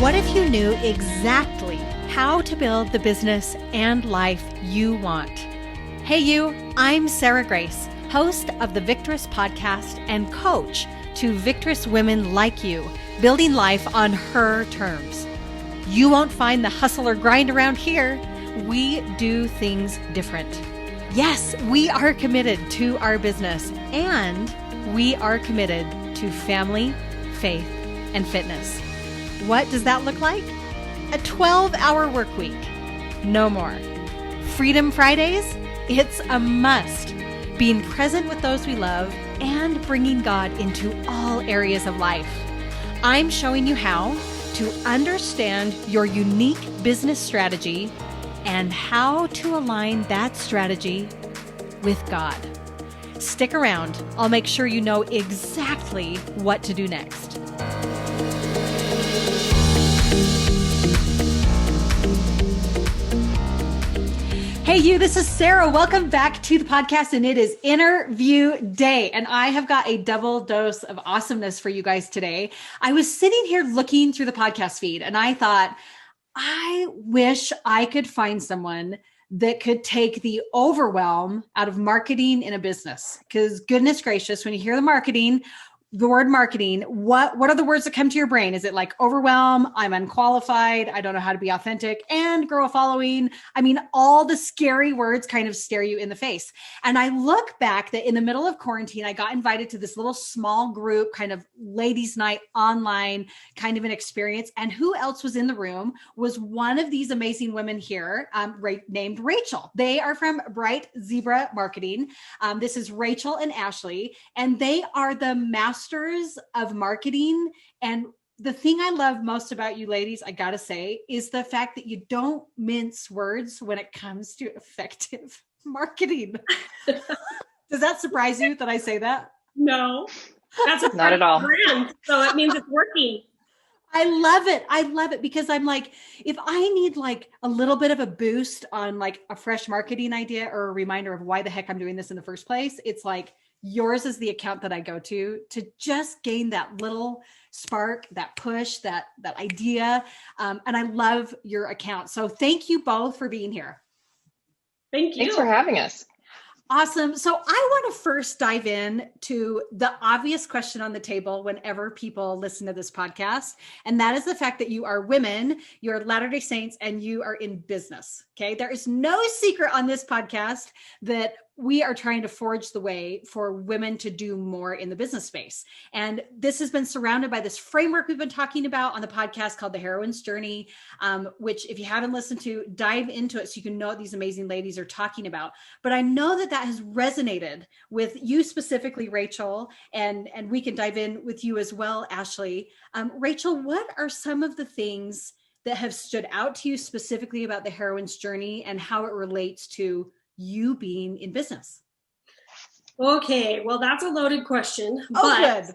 What if you knew exactly how to build the business and life you want? Hey you, I'm Sarah Grace, host of the Victorious Podcast and coach to victorious women like you, building life on her terms. You won't find the hustle or grind around here. We do things different. Yes, we are committed to our business and we are committed to family, faith, and fitness. What does that look like? A 12-hour work week. No more. Freedom Fridays? It's a must. Being present with those we love and bringing God into all areas of life. I'm showing you how to understand your unique business strategy and how to align that strategy with God. Stick around. I'll make sure you know exactly what to do next. Hey you, this is Sarah. Welcome back to the podcast, and it is interview day. And I have got a double dose of awesomeness for you guys today. I was sitting here looking through the podcast feed and I thought, I wish I could find someone that could take the overwhelm out of marketing in a business. Because goodness gracious, when you hear the word marketing, what are the words that come to your brain? Is it like overwhelm? I'm unqualified. I don't know how to be authentic and grow a following. I mean, all the scary words kind of stare you in the face. And I look back that in the middle of quarantine, I got invited to this little small group kind of ladies' night online kind of an experience. And who else was in the room was one of these amazing women here named Raechel. They are from BrightZebra Marketing. This is Raechel and Ashley, and they are the masters of marketing. And the thing I love most about you ladies, I gotta say, is the fact that you don't mince words when it comes to effective marketing. Does that surprise you that I say that? No, that's not at all. Brand, so it means it's working. I love it. I love it because I'm like, if I need like a little bit of a boost on like a fresh marketing idea or a reminder of why the heck I'm doing this in the first place, it's like, yours is the account that I go to just gain that little spark, that push, that idea. And I love your account. So thank you both for being here. Thank you. Thanks for having us. Awesome. So I want to first dive in to the obvious question on the table whenever people listen to this podcast. And that is the fact that you are women, you're Latter-day Saints, and you are in business. Okay. There is no secret on this podcast that we are trying to forge the way for women to do more in the business space. And this has been surrounded by this framework we've been talking about on the podcast called The Heroine's Journey, which if you haven't listened to, dive into it so you can know what these amazing ladies are talking about. But I know that has resonated with you specifically, Raechel, and we can dive in with you as well, Ashley. Raechel, what are some of the things that have stood out to you specifically about The Heroine's Journey and how it relates to you being in business? Okay, well, that's a loaded question. Good.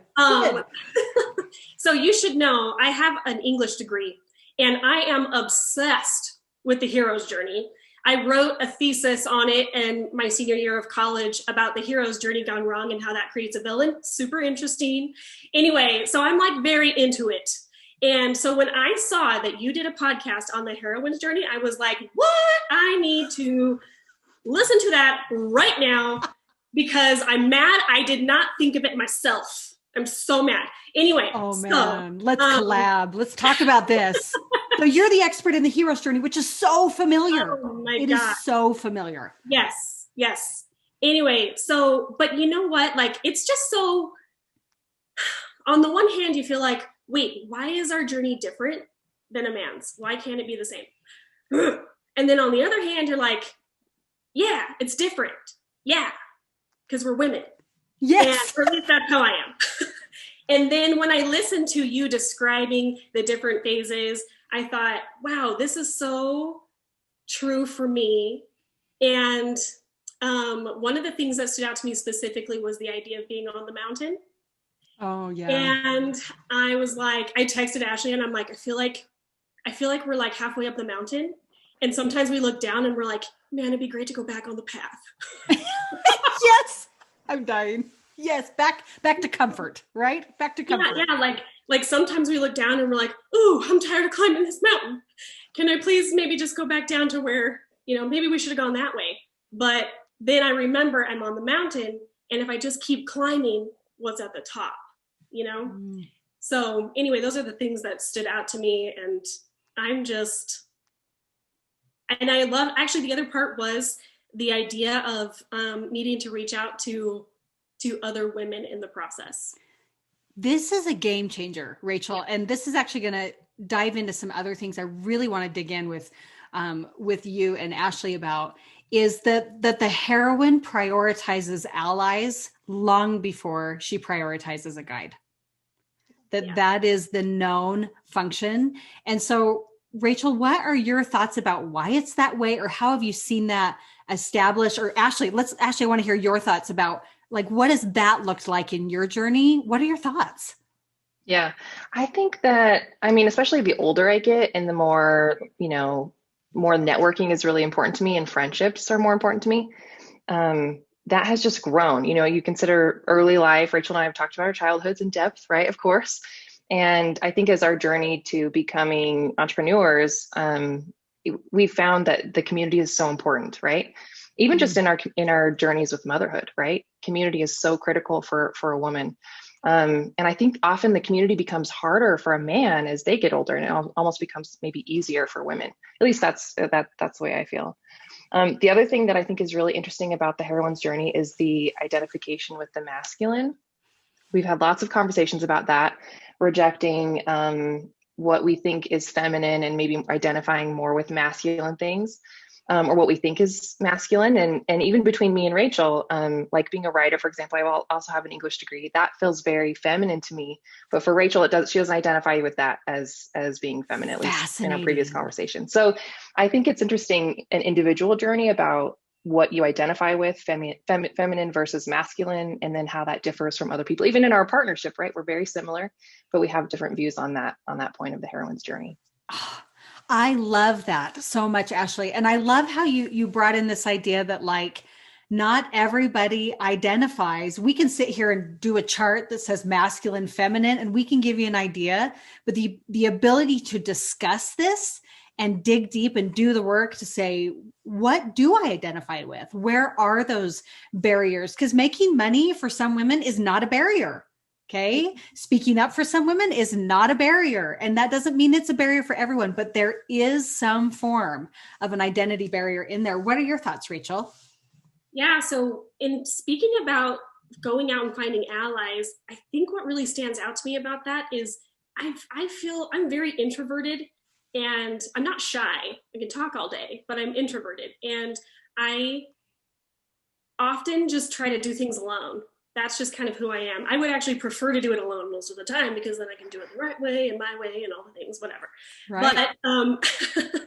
So you should know I have an English degree and I am obsessed with the hero's journey. I wrote a thesis on it in my senior year of college about the hero's journey gone wrong and how that creates a villain. Super interesting. Anyway, so I'm like very into it. And so when I saw that you did a podcast on the heroine's journey, I was like, what? I need to listen to that right now because I'm mad. I did not think of it myself. I'm so mad. Anyway. Oh man, let's collab. Let's talk about this. So you're the expert in the hero's journey, which is so familiar. Oh my God. It is so familiar. Yes. Anyway, so, but you know what? Like, it's just so, on the one hand, you feel like, wait, why is our journey different than a man's? Why can't it be the same? And then on the other hand, you're like, yeah, it's different. Yeah, because we're women. Yes. And at least that's how I am. And then when I listened to you describing the different phases, I thought, wow, this is so true for me. And one of the things that stood out to me specifically was the idea of being on the mountain. Oh, yeah. And I was like, I texted Ashley and I'm like, I feel like we're like halfway up the mountain. And sometimes we look down and we're like, man, it'd be great to go back on the path. Yes. I'm dying. Yes, back to comfort, right? Back to comfort. Yeah, like sometimes we look down and we're like, "Ooh, I'm tired of climbing this mountain. Can I please maybe just go back down to where, maybe we should have gone that way." But then I remember I'm on the mountain, and if I just keep climbing, what's at the top, you know? Mm. So anyway, those are the things that stood out to me, and I'm just, and I love, actually the other part was the idea of needing to reach out to other women in the process. This is a game changer, Raechel, and this is actually going to dive into some other things I really want to dig in with you and Ashley about. Is that the heroine prioritizes allies long before she prioritizes a guide. That is the known function. And so, Raechel, what are your thoughts about why it's that way, or how have you seen that established? Or Ashley, I want to hear your thoughts about, like, what has that looked like in your journey? What are your thoughts? Yeah, I think that, I mean, especially the older I get and the more, more networking is really important to me and friendships are more important to me. That has just grown. You consider early life, Raechel and I have talked about our childhoods in depth, right? Of course. And I think as our journey to becoming entrepreneurs, we found that the community is so important, right? Even just in our journeys with motherhood, right? Community is so critical for a woman. And I think often the community becomes harder for a man as they get older, and it almost becomes maybe easier for women. At least that's the way I feel. The other thing that I think is really interesting about the heroine's journey is the identification with the masculine. We've had lots of conversations about that, rejecting what we think is feminine and maybe identifying more with masculine things. Or what we think is masculine. And even between me and Raechel, like being a writer, for example, I also have an English degree. That feels very feminine to me. But for Raechel, she doesn't identify with that as being feminine, at least in our previous conversation. So I think it's interesting, an individual journey about what you identify with, feminine versus masculine, and then how that differs from other people. Even in our partnership, right? We're very similar, but we have different views on that point of the heroine's journey. I love that so much, Ashley. And I love how you brought in this idea that, like, not everybody identifies. We can sit here and do a chart that says masculine, feminine, and we can give you an idea, but the ability to discuss this and dig deep and do the work to say, what do I identify with? Where are those barriers? Because making money for some women is not a barrier. Okay. Speaking up for some women is not a barrier. And that doesn't mean it's a barrier for everyone, but there is some form of an identity barrier in there. What are your thoughts, Raechel? Yeah. So in speaking about going out and finding allies, I think what really stands out to me about that is I feel I'm very introverted, and I'm not shy. I can talk all day, but I'm introverted. And I often just try to do things alone. That's just kind of who I am. I would actually prefer to do it alone most of the time, because then I can do it the right way and my way and all the things, whatever. Right. But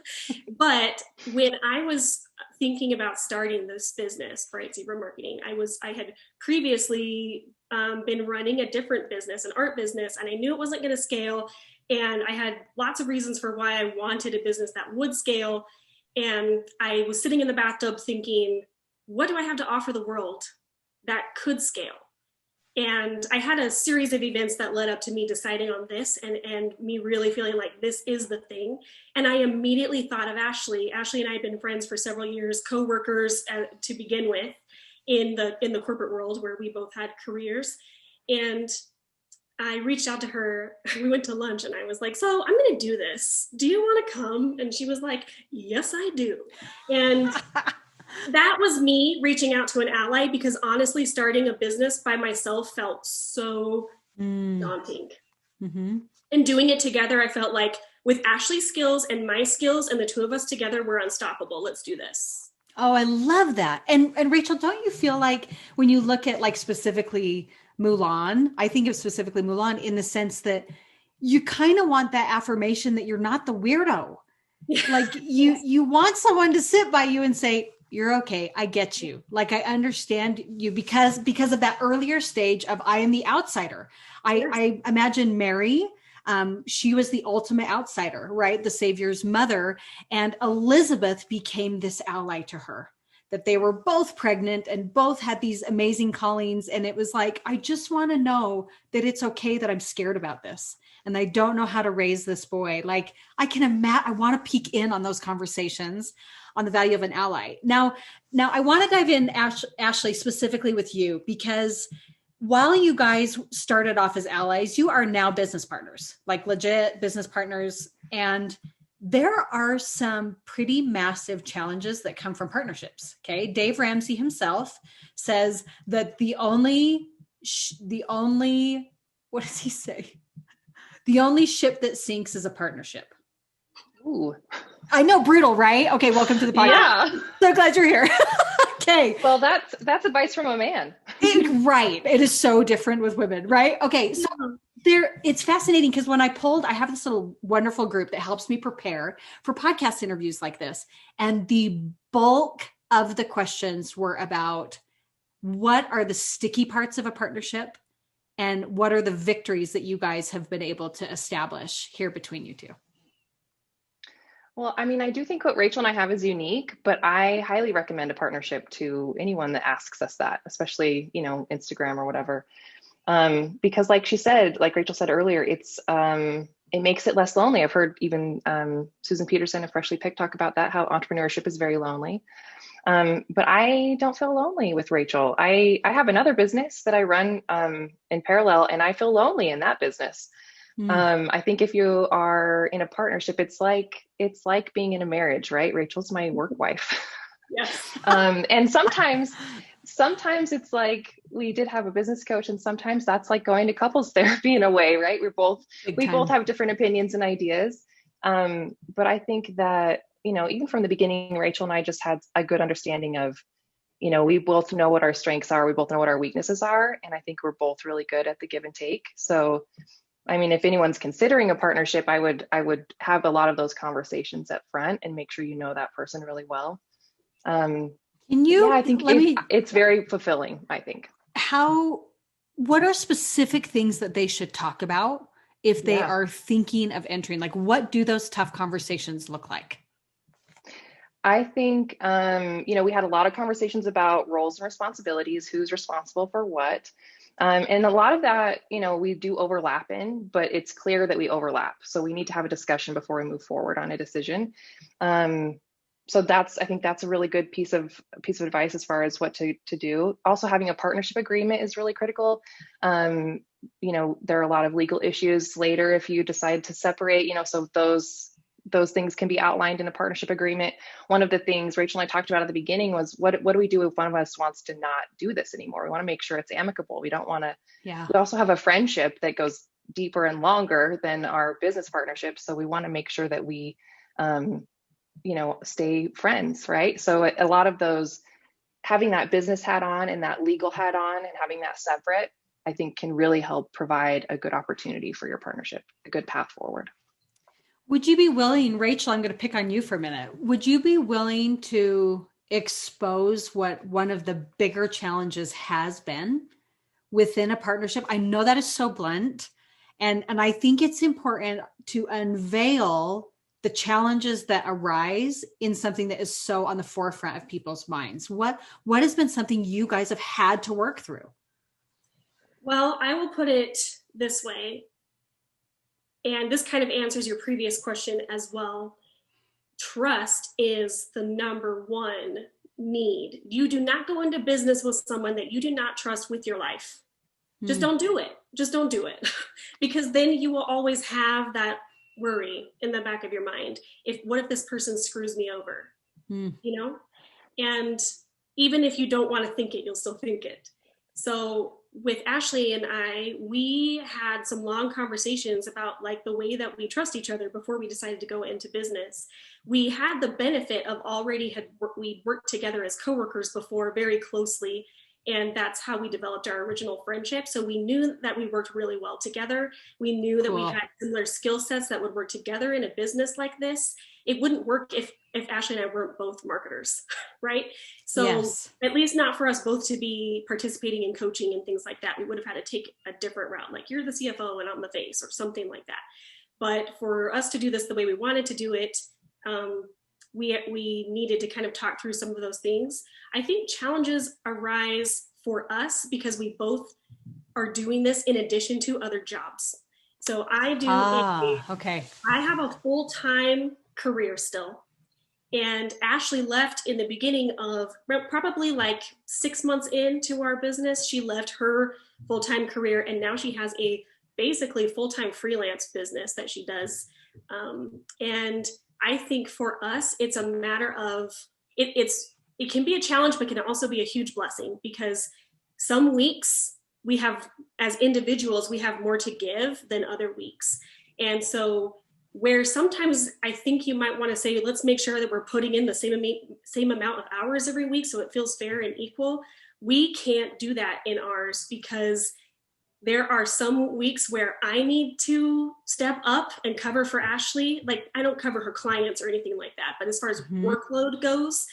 but when I was thinking about starting this business, BrightZebra Marketing, I had previously been running a different business, an art business, and I knew it wasn't going to scale. And I had lots of reasons for why I wanted a business that would scale. And I was sitting in the bathtub thinking, what do I have to offer the world that could scale? And I had a series of events that led up to me deciding on this, and me really feeling like this is the thing. And I immediately thought of Ashley. Ashley and I had been friends for several years, co-workers to begin with in the corporate world where we both had careers. And I reached out to her. We went to lunch and I was like, so I'm going to do this. Do you want to come? And she was like, yes, I do. And that was me reaching out to an ally, because honestly, starting a business by myself felt so daunting. Mm-hmm. And doing it together, I felt like with Ashley's skills and my skills and the two of us together, we're unstoppable. Let's do this. Oh, I love that. And Raechel, don't you feel like when you look at, like, specifically Mulan, I think of specifically Mulan in the sense that you kind of want that affirmation that you're not the weirdo. Like you want someone to sit by you and say, you're okay. I get you. Like, I understand you because of that earlier stage of I am the outsider. I imagine Mary, she was the ultimate outsider, right? The Savior's mother, and Elizabeth became this ally to her. that they were both pregnant and both had these amazing callings. And it was like, I just want to know that it's okay that I'm scared about this. And I don't know how to raise this boy. Like I can imagine, I want to peek in on those conversations on the value of an ally. Now I want to dive in, Ashley, specifically with you, because while you guys started off as allies, you are now business partners, like legit business partners. And there are some pretty massive challenges that come from partnerships. Okay. Dave Ramsey himself says that the only, what does he say? The only ship that sinks is a partnership. Ooh. I know, brutal, right? Okay. Welcome to the podcast. Yeah. So glad you're here. Okay. Well, that's advice from a man. Right. It is so different with women, right? Okay. So it's fascinating because when I have this little wonderful group that helps me prepare for podcast interviews like this. And the bulk of the questions were about what are the sticky parts of a partnership and what are the victories that you guys have been able to establish here between you two? Well, I mean, I do think what Raechel and I have is unique, but I highly recommend a partnership to anyone that asks us that, especially, Instagram or whatever. Because like Raechel said earlier, it makes it less lonely. I've heard even Susan Peterson of Freshly Picked talk about that, how entrepreneurship is very lonely. But I don't feel lonely with Raechel. I have another business that I run in parallel, and I feel lonely in that business. I think if you are in a partnership, it's like being in a marriage, right? Raechel's my work wife. Yes. And sometimes it's like we did have a business coach, and sometimes that's like going to couples therapy in a way, right? We both have different opinions and ideas. But I think that, even from the beginning, Raechel and I just had a good understanding of, we both know what our strengths are. We both know what our weaknesses are. And I think we're both really good at the give and take. So, I mean, if anyone's considering a partnership, I would have a lot of those conversations up front and make sure you know that person really well. I think it's very fulfilling, I think. What are specific things that they should talk about if they are thinking of entering? Like, what do those tough conversations look like? I think, we had a lot of conversations about roles and responsibilities, who's responsible for what. And a lot of that, we do overlap in, but it's clear that we overlap. So we need to have a discussion before we move forward on a decision. So I think that's a really good piece of advice as far as what to do. Also, having a partnership agreement is really critical. There are a lot of legal issues later if you decide to separate, so those things can be outlined in a partnership agreement. One of the things Raechel and I talked about at the beginning was what do we do if one of us wants to not do this anymore? We want to make sure it's amicable. We don't want to, we also have a friendship that goes deeper and longer than our business partnership. So we want to make sure that we, stay friends, right? So a lot of those, having that business hat on and that legal hat on and having that separate, I think can really help provide a good opportunity for your partnership, a good path forward. Would you be willing, Raechel, I'm going to pick on you for a minute. Would you be willing to expose what one of the bigger challenges has been within a partnership? I know that is so blunt, and I think it's important to unveil the challenges that arise in something that is so on the forefront of people's minds. What has been something you guys have had to work through? Well, I will put it this way. And this kind of answers your previous question as well. Trust is the number one need. You do not go into business with someone that you do not trust with your life. Just don't do it. Just don't do it. Because then you will always have that worry in the back of your mind. What if this person screws me over? And even if you don't want to think it, you'll still think it. So with Ashley and I, we had some long conversations about like the way that we trust each other before we decided to go into business. We had the benefit of we worked together as coworkers before very closely. And that's how we developed our original friendship. So we knew that we worked really well together. We knew that we had similar skill sets that would work together in a business like this. It wouldn't work if Ashley and I weren't both marketers, right? So at least not for us both to be participating in coaching and things like that. We would have had to take a different route, like you're the CFO and I'm the face or something like that. But for us to do this the way we wanted to do it, we needed to kind of talk through some of those things. I think challenges arise for us because we both are doing this in addition to other jobs. So Okay. I have a full-time career still. And Ashley left in the beginning of probably like 6 months into our business. She left her full-time career, and now she has a basically full-time freelance business that she does. And I think for us, it's a matter of it can be a challenge, but can also be a huge blessing, because some weeks we have, as individuals, we have more to give than other weeks. And so where sometimes I think you might want to say, let's make sure that we're putting in the same amount of hours every week so it feels fair and equal. We can't do that in ours, because there are some weeks where I need to step up and cover for Ashley. Like, I don't cover her clients or anything like that, but as far as workload goes,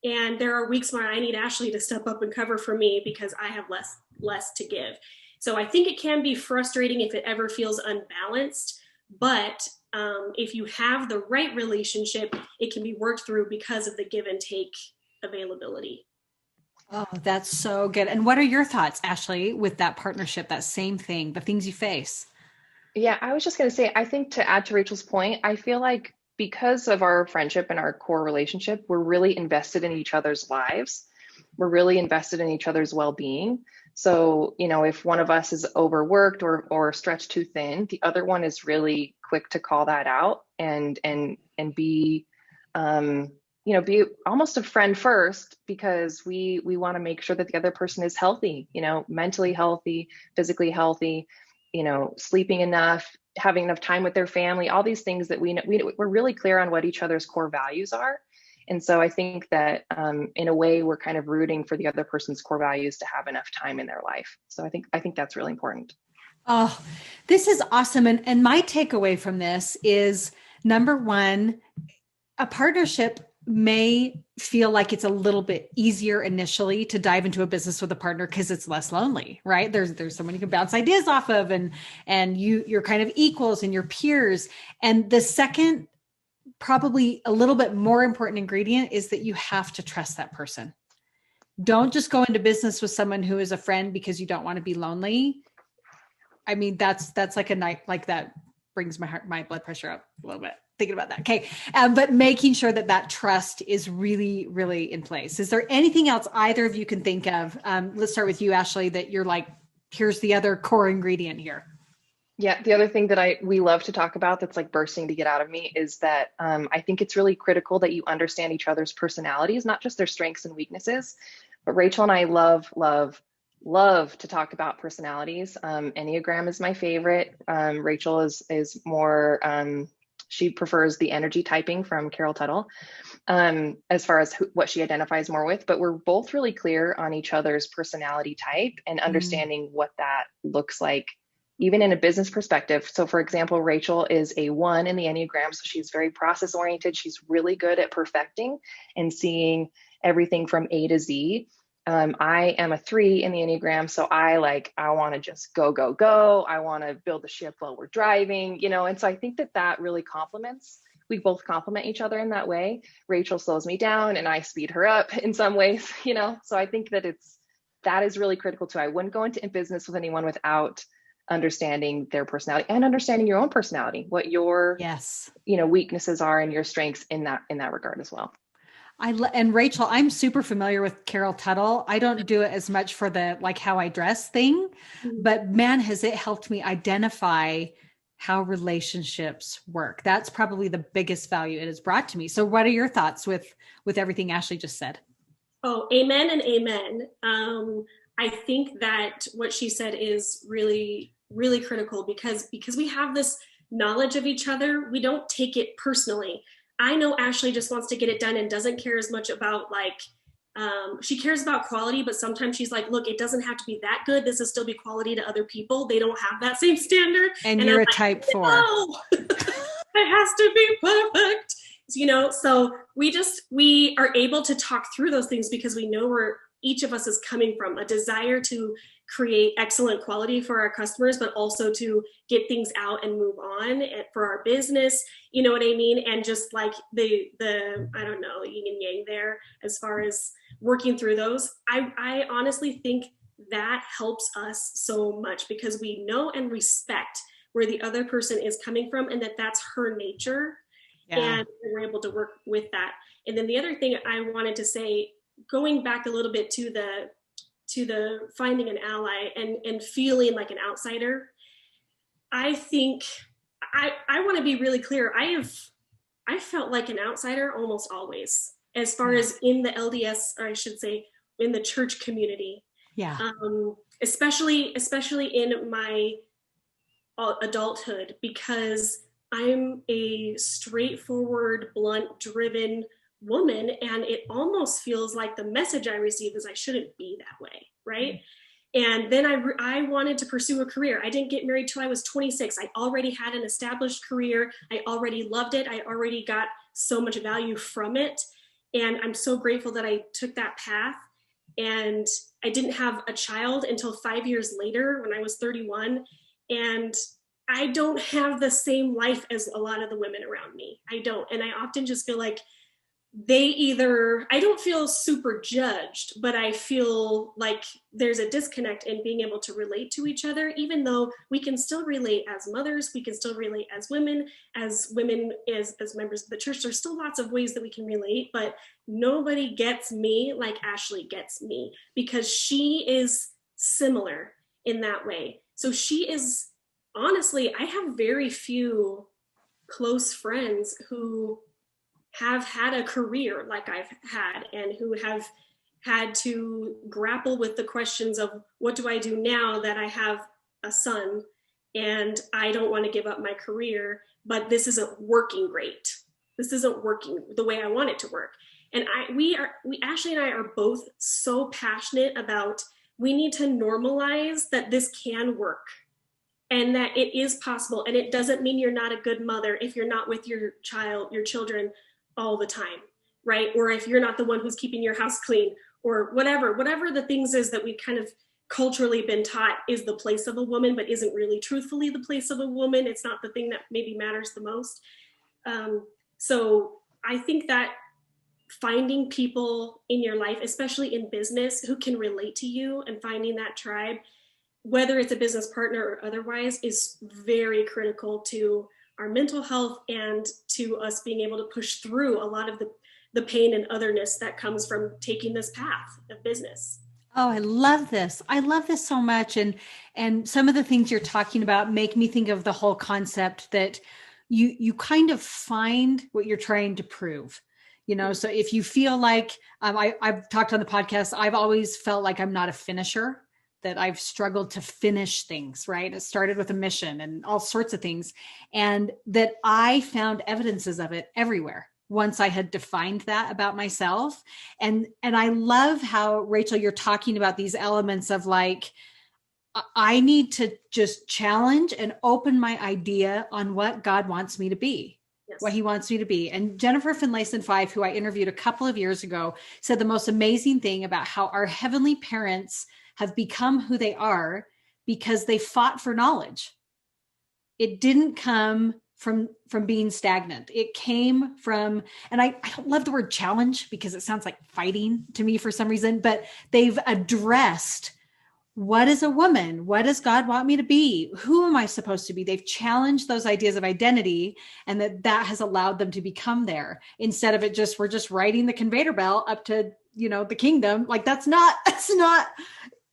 and there are weeks where I need Ashley to step up and cover for me because I have less to give. So I think it can be frustrating if it ever feels unbalanced, but if you have the right relationship, it can be worked through because of the give and take availability. Oh, that's so good. And what are your thoughts, Ashley, with that partnership, that same thing, the things you face? Yeah, I was just going to say, I think to add to Rachel's point, I feel like because of our friendship and our core relationship, we're really invested in each other's lives. We're really invested in each other's well-being. So, if one of us is overworked or stretched too thin, the other one is really quick to call that out and be, be almost a friend first, because we want to make sure that the other person is healthy, mentally healthy, physically healthy, sleeping enough, having enough time with their family, all these things that we're really clear on what each other's core values are. And so I think that in a way, we're kind of rooting for the other person's core values to have enough time in their life. So I think that's really important. Oh, this is awesome. And my takeaway from this is, number one, a partnership may feel like it's a little bit easier initially to dive into a business with a partner because it's less lonely, right? There's someone you can bounce ideas off of, and you're kind of equals and your peers. And the second, probably a little bit more important ingredient, is that you have to trust that person. Don't just go into business with someone who is a friend because you don't want to be lonely. I mean, that's like a night like that brings my blood pressure up a little bit thinking about that. Okay. But making sure that trust is really, really in place. Is there anything else either of you can think of? Let's start with you, Ashley, that you're like, here's the other core ingredient here. Yeah, the other thing that we love to talk about that's like bursting to get out of me is that I think it's really critical that you understand each other's personalities, not just their strengths and weaknesses. But Raechel and I love to talk about personalities. Enneagram is my favorite. Raechel is more, she prefers the energy typing from Carol Tuttle as far as what she identifies more with. But we're both really clear on each other's personality type and understanding what that looks like, even in a business perspective. So for example, Raechel is a 1 in the Enneagram. So she's very process oriented. She's really good at perfecting and seeing everything from A to Z. I am a 3 in the Enneagram. So I want to just go. I want to build the ship while we're driving, and so I think that really we both complement each other in that way. Raechel slows me down and I speed her up in some ways, so I think that is really critical too. I wouldn't go into business with anyone without understanding their personality and understanding your own personality, what your weaknesses are and your strengths in that regard as well. And Raechel, I'm super familiar with Carol Tuttle. I don't do it as much for the how I dress thing, but man, has it helped me identify how relationships work. That's probably the biggest value it has brought to me. So what are your thoughts with everything Ashley just said? Oh, amen and amen. I think that what she said is really, really critical because we have this knowledge of each other. We don't take it personally. I know Ashley just wants to get it done and doesn't care as much about she cares about quality, but sometimes she's like, look, it doesn't have to be that good. This will still be quality to other people. They don't have that same standard. And you're a type 4. No, it has to be perfect. So we are able to talk through those things because we know where each of us is coming from, a desire to create excellent quality for our customers, but also to get things out and move on for our business. You know what I mean? And just like the I don't know, yin and yang there as far as working through those. I honestly think that helps us so much because we know and respect where the other person is coming from and that that's her nature. Yeah. And we're able to work with that. And then the other thing I wanted to say, going back a little bit to the finding an ally and feeling like an outsider, I think I want to be really clear. I felt like an outsider almost always, as far as in the LDS, or I should say in the church community. Yeah. Especially in my adulthood, because I'm a straightforward, blunt, driven woman, and it almost feels like the message I receive is I shouldn't be that way, right? And then I wanted to pursue a career. I didn't get married till I was 26. I already had an established career. I already loved it. I already got so much value from it. And I'm so grateful that I took that path. And I didn't have a child until 5 years later when I was 31. And I don't have the same life as a lot of the women around me. I don't. And I often just feel like I don't feel super judged, but I feel like there's a disconnect in being able to relate to each other, even though we can still relate as mothers, we can still relate as women, as members of the church. There's still lots of ways that we can relate, but nobody gets me like Ashley gets me, because she is similar in that way. So she is, honestly, I have very few close friends who have had a career like I've had, and who have had to grapple with the questions of what do I do now that I have a son and I don't want to give up my career, but this isn't working great. This isn't working the way I want it to work. And Ashley and I are both so passionate about, we need to normalize that this can work and that it is possible. And it doesn't mean you're not a good mother if you're not with your children all the time, right? Or if you're not the one who's keeping your house clean, or whatever the things is that we've kind of culturally been taught is the place of a woman, but isn't really truthfully the place of a woman. It's not the thing that maybe matters the most. So I think that finding people in your life, especially in business, who can relate to you, and finding that tribe, whether it's a business partner or otherwise, is very critical to our mental health and to us being able to push through a lot of the pain and otherness that comes from taking this path of business. Oh, I love this. I love this so much. And some of the things you're talking about make me think of the whole concept that you kind of find what you're trying to prove. So if you feel like, I've talked on the podcast, I've always felt like I'm not a finisher, that I've struggled to finish things, right? It started with a mission and all sorts of things. And that I found evidences of it everywhere once I had defined that about myself. And I love how, Raechel, you're talking about these elements of like, I need to just challenge and open my idea on what God wants me to be. Yes. What he wants me to be. And Jennifer Finlayson-Fife, who I interviewed a couple of years ago, said the most amazing thing about how our heavenly parents have become who they are because they fought for knowledge. It didn't come from being stagnant. It came from, and I don't love the word challenge because it sounds like fighting to me for some reason, but they've addressed, what is a woman? What does God want me to be? Who am I supposed to be? They've challenged those ideas of identity, and that has allowed them to become there, instead of we're just riding the conveyor belt up to, the kingdom. Like that's not,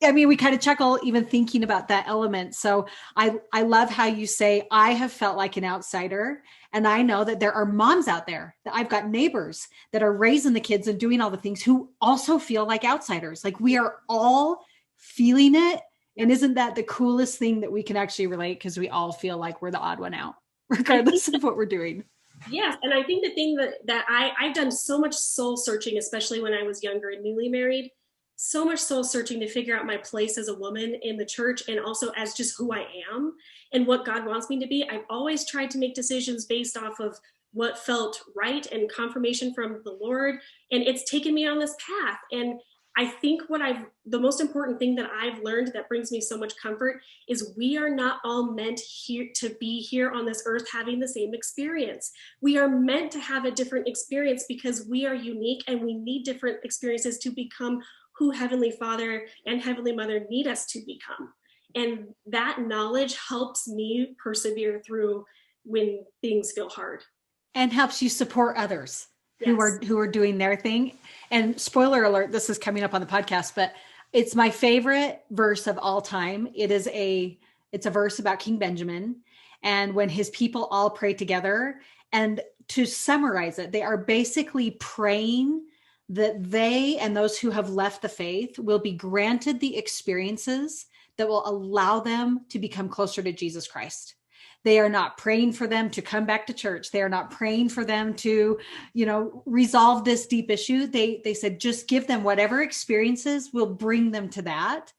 I mean, we kind of chuckle even thinking about that element. So I love how you say, I have felt like an outsider. And I know that there are moms out there, that I've got neighbors that are raising the kids and doing all the things, who also feel like outsiders. Like we are all feeling it. And isn't that the coolest thing, that we can actually relate, because we all feel like we're the odd one out, regardless of what we're doing. Yes. And I think the thing that I've done so much soul searching, especially when I was younger and newly married, so much soul searching to figure out my place as a woman in the church, and also as just who I am and what God wants me to be. I've always tried to make decisions based off of what felt right and confirmation from the Lord. And it's taken me on this path. And I think the most important thing that I've learned that brings me so much comfort is we are not all meant here to be here on this earth having the same experience. We are meant to have a different experience because we are unique and we need different experiences to become who Heavenly Father and Heavenly Mother need us to become. And that knowledge helps me persevere through when things feel hard. And helps you support others Yes. who are doing their thing. And spoiler alert, this is coming up on the podcast, but it's my favorite verse of all time. It's a verse about King Benjamin and when his people all pray together. And to summarize it, they are basically praying that they and those who have left the faith will be granted the experiences that will allow them to become closer to Jesus Christ. They are not praying for them to come back to church. They are not praying for them to, resolve this deep issue. They said, just give them whatever experiences will bring them to that.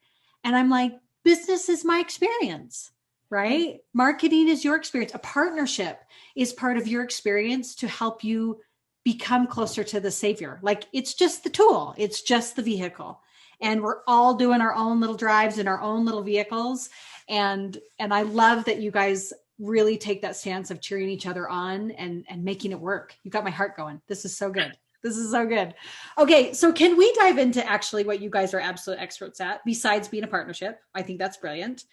And I'm like, business is my experience, right? Marketing is your experience. A partnership is part of your experience to help you become closer to the Savior. Like, it's just the tool. It's just the vehicle. And we're all doing our own little drives in our own little vehicles. And I love that you guys really take that stance of cheering each other on and making it work. You got my heart going. This is so good. This is so good. Okay. So can we dive into actually what you guys are absolute experts at besides being a partnership? I think that's brilliant.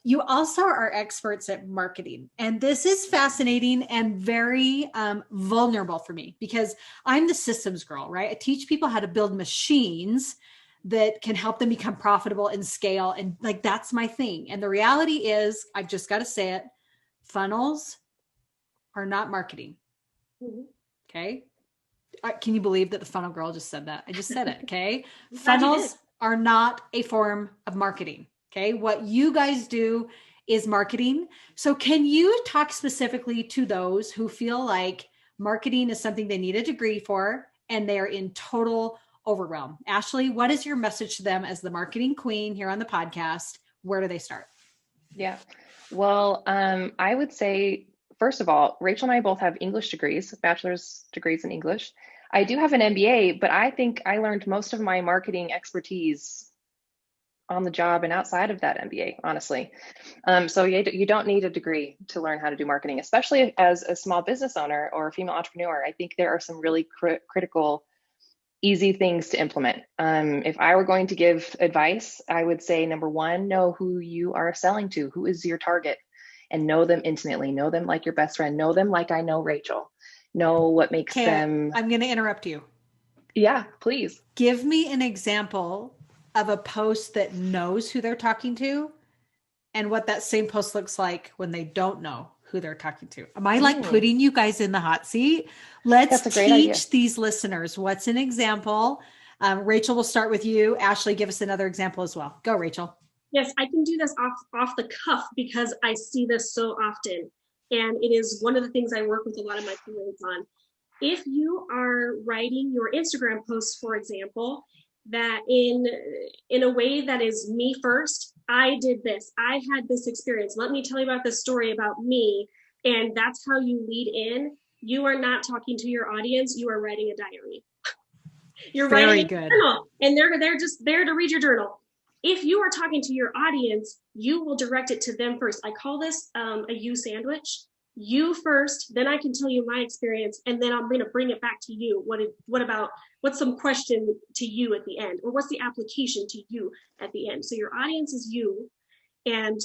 You also are experts at marketing. And this is fascinating and very vulnerable for me because I'm the systems girl, right? I teach people how to build machines that can help them become profitable and scale. And like, that's my thing. And the reality is, I've just got to say it, funnels are not marketing. Mm-hmm. Okay. Can you believe that the funnel girl just said that? I just said it. Okay. Funnels are not a form of marketing. Okay. What you guys do is marketing. So can you talk specifically to those who feel like marketing is something they need a degree for and they are in total overwhelm? Ashley, what is your message to them as the marketing queen here on the podcast? Where do they start? Yeah. Well, I would say, first of all, Raechel and I both have English degrees, bachelor's degrees in English. I do have an MBA, but I think I learned most of my marketing expertise on the job and outside of that MBA, honestly. So you don't need a degree to learn how to do marketing, especially as a small business owner or a female entrepreneur. I think there are some really critical easy things to implement. If I were going to give advice, I would say, number one, know who you are selling to, who is your target, and know them intimately, know them like your best friend, know them like I know Raechel, know what makes them. I'm going to interrupt you. Yeah, please. Give me an example of a post that knows who they're talking to and what that same post looks like when they don't know who they're talking to. Am I like putting you guys in the hot seat? Let's teach these listeners. What's an example? Raechel, we'll start with you. Ashley, give us another example as well. Go, Raechel. Yes, I can do this off the cuff because I see this so often. And it is one of the things I work with a lot of my clients on. If you are writing your Instagram posts, for example, that in a way that is me first, I did this, I had this experience, let me tell you about this story about me, and that's how you lead in, you are not talking to your audience, you are writing a diary. You're writing a journal, and they're just there to read your journal. If you are talking to your audience, you will direct it to them first. I call this a you sandwich. You first, then I can tell you my experience, and then I'm going to bring it back to you. What's some question to you at the end, or what's the application to you at the end? So your audience is you, and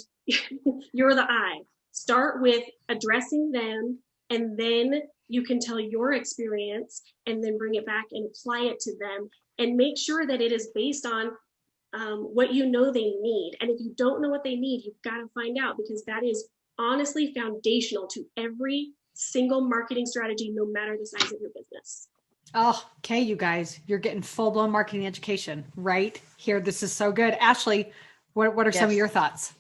you're the I. Start with addressing them, and then you can tell your experience, and then bring it back and apply it to them, and make sure that it is based on what you know they need. And if you don't know what they need, you've got to find out, because that is honestly foundational to every single marketing strategy, no matter the size of your business. Oh, okay, you guys, you're getting full-blown marketing education right here. This is so good. Ashley, what are some of your thoughts?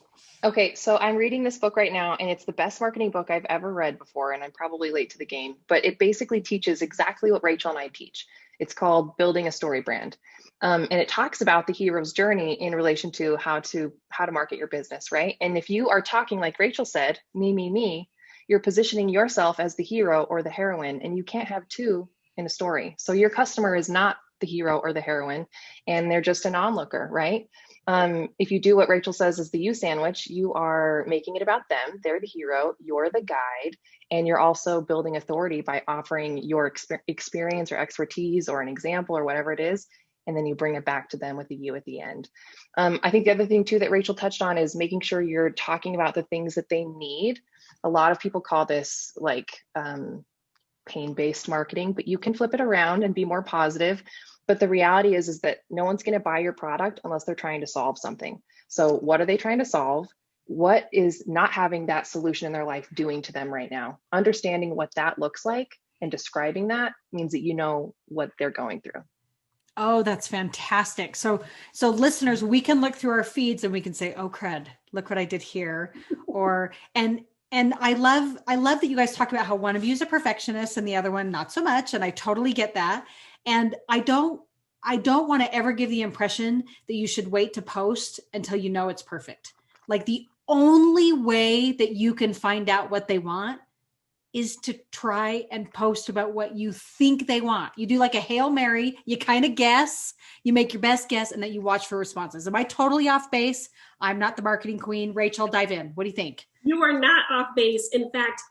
Okay, so I'm reading this book right now, and it's the best marketing book I've ever read before, and I'm probably late to the game, but it basically teaches exactly what Raechel and I teach. It's called Building a Story Brand. And it talks about the hero's journey in relation to how to market your business, right? And if you are talking, like Raechel said, me, you're positioning yourself as the hero or the heroine, and you can't have two in a story. So your customer is not the hero or the heroine, and they're just an onlooker, right? If you do what Raechel says is the you sandwich, you are making it about them. They're the hero, you're the guide, and you're also building authority by offering your experience or expertise or an example or whatever it is. And then you bring it back to them with a you at the end. I think the other thing too that Raechel touched on is making sure you're talking about the things that they need. A lot of people call this like pain-based marketing, but you can flip it around and be more positive. But the reality is that no one's going to buy your product unless they're trying to solve something. So what are they trying to solve? What is not having that solution in their life doing to them right now? Understanding what that looks like and describing that means that you know what they're going through. Oh, that's fantastic. So listeners, we can look through our feeds and we can say, oh crud, look what I did here. And I love that you guys talk about how one of you is a perfectionist and the other one not so much. And I totally get that. And I don't want to ever give the impression that you should wait to post until you know it's perfect. Like the only way that you can find out what they want is to try and post about what you think they want. You do like a Hail Mary, you kind of guess, you make your best guess, and then you watch for responses. Am I totally off base? I'm not the marketing queen. Raechel, dive in. What do you think? You are not off base. In fact,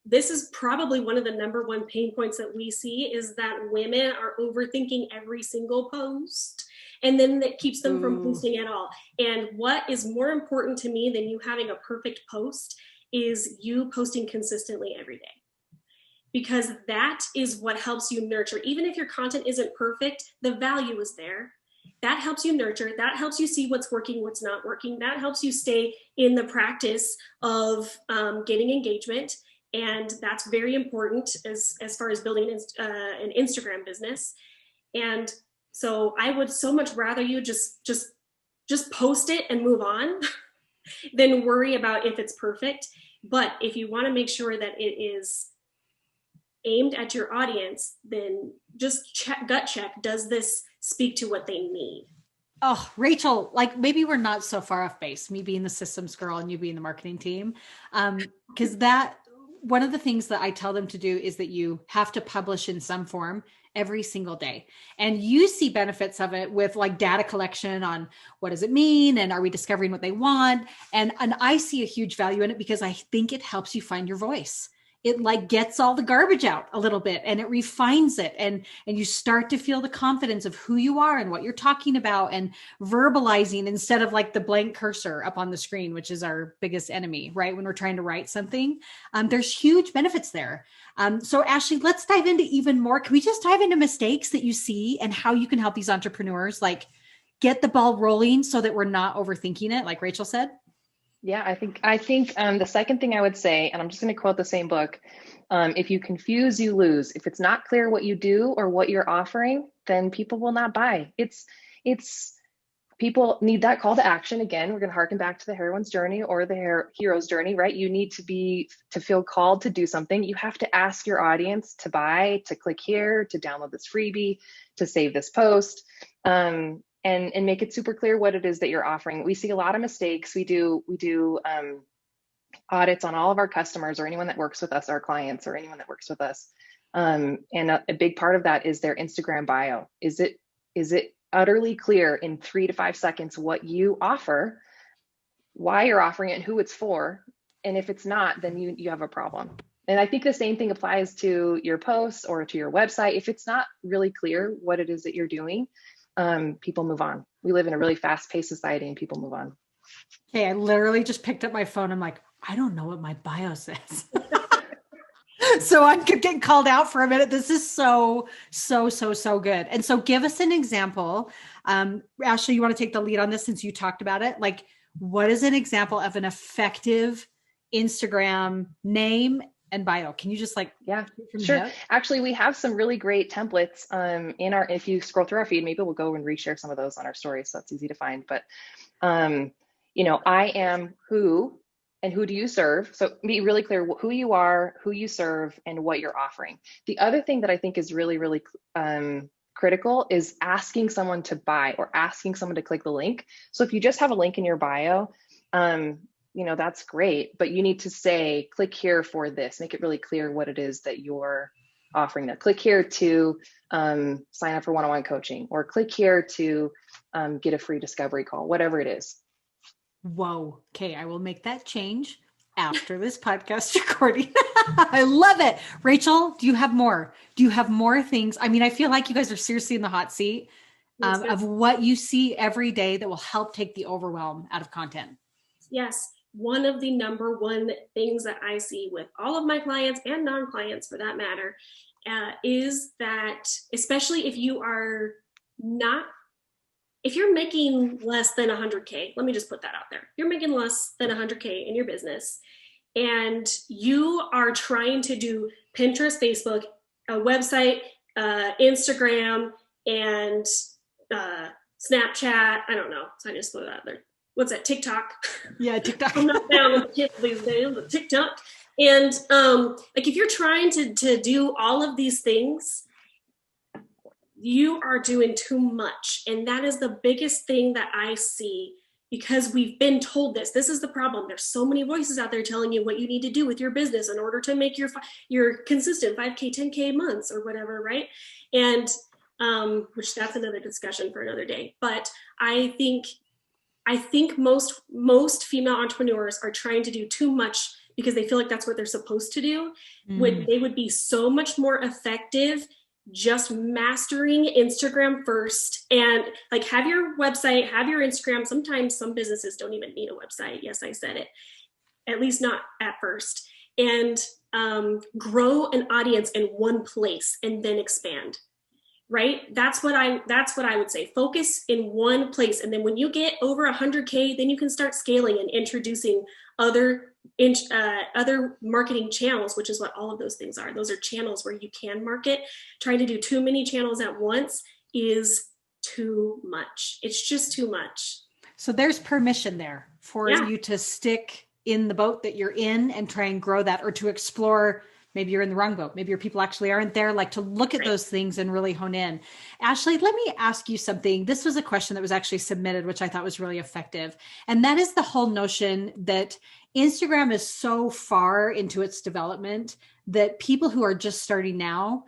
this is probably one of the number one pain points that we see is that women are overthinking every single post. And then that keeps them from posting at all. And what is more important to me than you having a perfect post is you posting consistently every day. Because that is what helps you nurture. Even if your content isn't perfect, the value is there. That helps you nurture. That helps you see what's working, what's not working. That helps you stay in the practice of getting engagement. And that's very important as far as building an Instagram business. And so I would so much rather you just post it and move on than worry about if it's perfect. But if you want to make sure that it is aimed at your audience, then just gut check, does this speak to what they need? Oh, Raechel, like maybe we're not so far off base, me being the systems girl and you being the marketing team. Because that one of the things that I tell them to do is that you have to publish in some form every single day. And you see benefits of it with like data collection on what does it mean? And are we discovering what they want? And I see a huge value in it because I think it helps you find your voice. It like gets all the garbage out a little bit and it refines it. And you start to feel the confidence of who you are and what you're talking about and verbalizing instead of like the blank cursor up on the screen, which is our biggest enemy, right? When we're trying to write something, there's huge benefits there. So Ashley, let's dive into even more. Can we just dive into mistakes that you see and how you can help these entrepreneurs like get the ball rolling so that we're not overthinking it, like Raechel said? Yeah, I think the second thing I would say, and I'm just going to quote the same book, if you confuse, you lose. If it's not clear what you do or what you're offering, then people will not buy. It's people need that call to action. Again, we're going to harken back to the heroine's journey or the hero's journey, right? You need to feel called to do something. You have to ask your audience to buy, to click here, to download this freebie, to save this post. And make it super clear what it is that you're offering. We see a lot of mistakes. We do audits on all of our customers or anyone that works with us, our clients or anyone that works with us. And a big part of that is their Instagram bio. Is it utterly clear in 3 to 5 seconds what you offer, why you're offering it, and who it's for? And if it's not, then you have a problem. And I think the same thing applies to your posts or to your website. If it's not really clear what it is that you're doing, people move on. We live in a really fast-paced society and people move on. Okay, I literally just picked up my phone. I'm like, I don't know what my bio says. So I'm getting called out for a minute. This is so good. And so give us an example. Ashley, you want to take the lead on this since you talked about it? Like, what is an example of an effective Instagram name and bio? Can you just yeah, sure. Actually, we have some really great templates if you scroll through our feed, maybe we'll go and reshare some of those on our stories. So it's easy to find, but I am who and who do you serve? So be really clear who you are, who you serve, and what you're offering. The other thing that I think is really, really critical is asking someone to buy or asking someone to click the link. So if you just have a link in your bio, that's great, but you need to say, click here for this, make it really clear what it is that you're offering that. Click here to sign up for one-on-one coaching, or click here to get a free discovery call, whatever it is. Whoa. Okay. I will make that change after this podcast recording. I love it. Raechel, do you have more? Do you have more things? I mean, I feel like you guys are seriously in the hot seat of what you see every day that will help take the overwhelm out of content. Yes. One of the number one things that I see with all of my clients and non-clients for that matter, is that, especially if you are not, if you're making less than 100K, let me just put that out there. You're making less than 100K in your business, and you are trying to do Pinterest, Facebook, a website, Instagram, and Snapchat. I don't know. So I just put it out there. What's that? TikTok. Yeah, TikTok. I'm not down with kids these days, but TikTok. And like if you're trying to do all of these things, you are doing too much. And that is the biggest thing that I see, because we've been told this. This is the problem. There's so many voices out there telling you what you need to do with your business in order to make your consistent 5K, 10K months or whatever, right? And which that's another discussion for another day. But I think most female entrepreneurs are trying to do too much because they feel like that's what they're supposed to do. They would be so much more effective just mastering Instagram first, and like have your website, have your Instagram. Sometimes some businesses don't even need a website. Yes, I said it. At least not at first. And grow an audience in one place and then expand. Right? That's what I would say. Focus in one place. And then when you get over 100K, then you can start scaling and introducing other marketing channels, which is what all of those things are. Those are channels where you can market. Trying to do too many channels at once is too much. It's just too much. So there's permission there for you to stick in the boat that you're in and try and grow that, or to explore. Maybe you're in the wrong boat. Maybe your people actually aren't there. Like to look at those things and really hone in. Ashley, let me ask you something. This was a question that was actually submitted, which I thought was really effective. And that is the whole notion that Instagram is so far into its development that people who are just starting now,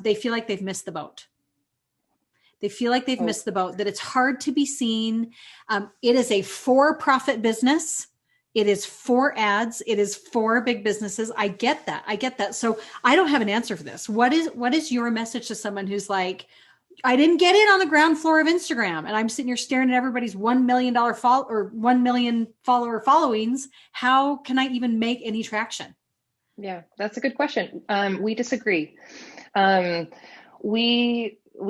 they feel like they've missed the boat. They feel like they've missed the boat, that it's hard to be seen. It is a for-profit business. It is for ads. It is for big businesses. I get that. So I don't have an answer for this. What is your message to someone who's like, I didn't get in on the ground floor of Instagram and I'm sitting here staring at everybody's $1 million or 1 million follower followings. How can I even make any traction? Yeah, that's a good question. We disagree. We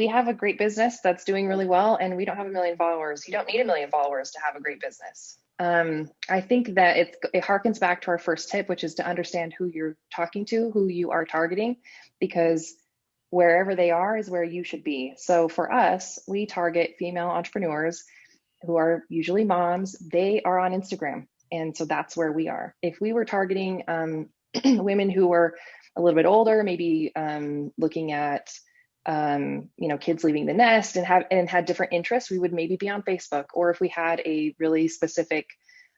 have a great business that's doing really well, and we don't have 1 million followers. You don't need 1 million followers to have a great business. I think that it harkens back to our first tip, which is to understand who you're talking to, who you are targeting, because wherever they are is where you should be. So for us, we target female entrepreneurs who are usually moms. They are on Instagram. And so that's where we are. If we were targeting women who were a little bit older, maybe looking at kids leaving the nest and had different interests, we would maybe be on Facebook. Or if we had a really specific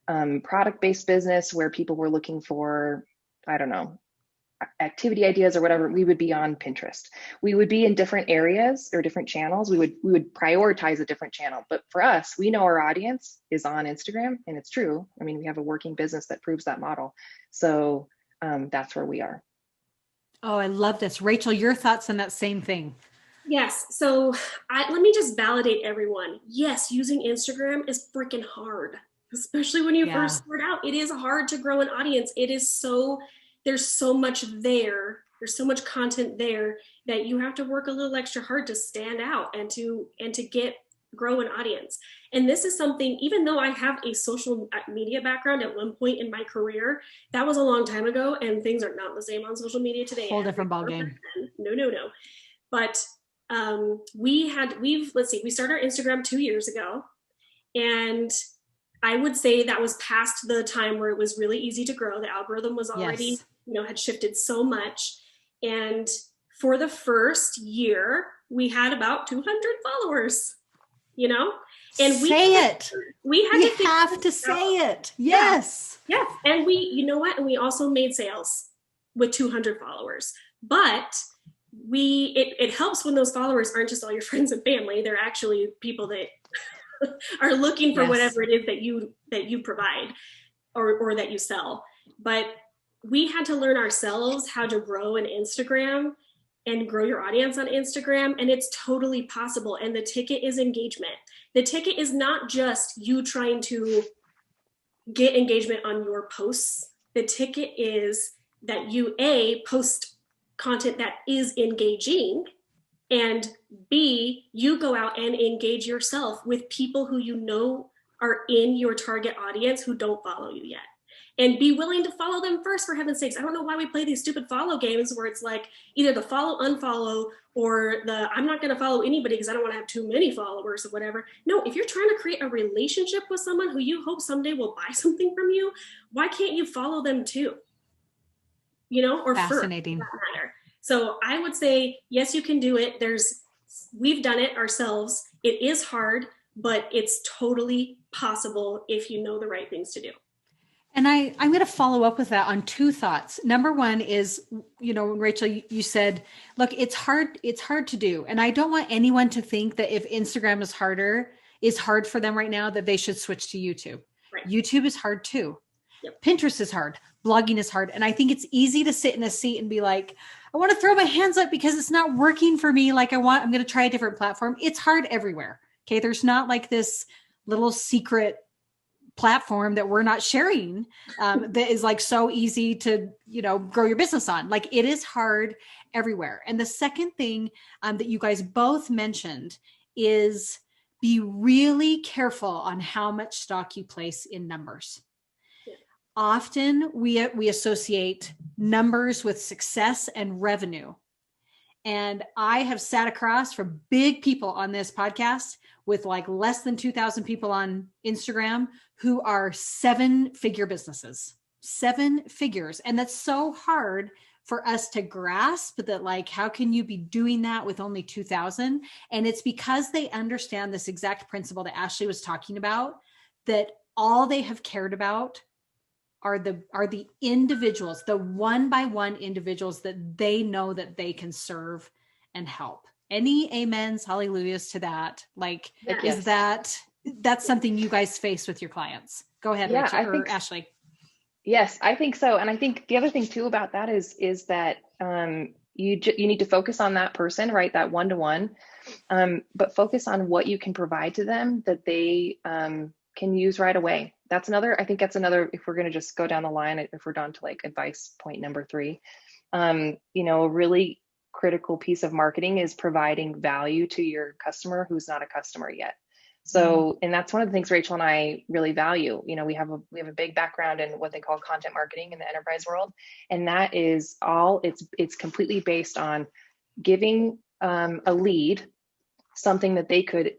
product-based business where people were looking for, I don't know, activity ideas or whatever, we would be on Pinterest. We would be in different areas or different channels. We would prioritize a different channel. But for us, we know our audience is on Instagram, and it's true. I mean, we have a working business that proves that model. So that's where we are. Oh, I love this. Raechel, your thoughts on that same thing? Yes. So let me just validate everyone. Yes, using Instagram is freaking hard, especially when you first start out. It is hard to grow an audience. There's so much there. There's so much content there that you have to work a little extra hard to stand out and to grow an audience. And this is something, even though I have a social media background at one point in my career, that was a long time ago, and things are not the same on social media today. Whole different ballgame. No. But we started our Instagram 2 years ago, and I would say that was past the time where it was really easy to grow. The algorithm was already, had shifted so much. And for the first year, we had about 200 followers, and we have to say it. Yes. Yes. And we also made sales with 200 followers, but it helps when those followers aren't just all your friends and family. They're actually people that are looking for whatever it is that you provide or that you sell. But we had to learn ourselves how to grow an Instagram and grow your audience on Instagram. And it's totally possible. And the ticket is engagement. The ticket is not just you trying to get engagement on your posts. The ticket is that you post content that is engaging, and B, you go out and engage yourself with people who you know are in your target audience who don't follow you yet. And be willing to follow them first, for heaven's sakes. I don't know why we play these stupid follow games where it's like either the follow, unfollow, or the I'm not going to follow anybody because I don't want to have too many followers or whatever. No, if you're trying to create a relationship with someone who you hope someday will buy something from you, why can't you follow them too? Or fascinating. For that matter. So I would say, yes, you can do it. We've done it ourselves. It is hard, but it's totally possible if you know the right things to do. And I'm going to follow up with that on two thoughts. Number one is, Raechel, you said, look, it's hard to do. And I don't want anyone to think that if Instagram is hard for them right now, that they should switch to YouTube. Right. YouTube is hard too. Yep. Pinterest is hard. Blogging is hard. And I think it's easy to sit in a seat and be like, I want to throw my hands up because it's not working for me. Like I'm going to try a different platform. It's hard everywhere. Okay. There's not like this little secret platform that we're not sharing that is like so easy to, grow your business on. Like it is hard everywhere. And the second thing that you guys both mentioned is be really careful on how much stock you place in numbers. Often we associate numbers with success and revenue. And I have sat across from big people on this podcast with like less than 2,000 people on Instagram who are 7-figure businesses, 7 figures. And that's so hard for us to grasp that, like, how can you be doing that with only 2,000? And it's because they understand this exact principle that Ashley was talking about, that all they have cared about are the individuals, the one-by-one individuals that they know that they can serve and help. Any amens, hallelujahs to that? Like, yes. Is that's something you guys face with your clients? Go ahead, Raechel or Ashley. Yes, I think so. And I think the other thing too about that is that you need to focus on that person, right? That one-to-one, but focus on what you can provide to them that they can use right away. I think that's another, if we're going to just go down the line, if we're down to like advice point number 3, a really critical piece of marketing is providing value to your customer who's not a customer yet. So, and that's one of the things Raechel and I really value. We have a big background in what they call content marketing in the enterprise world. And that is it's completely based on giving a lead something that they could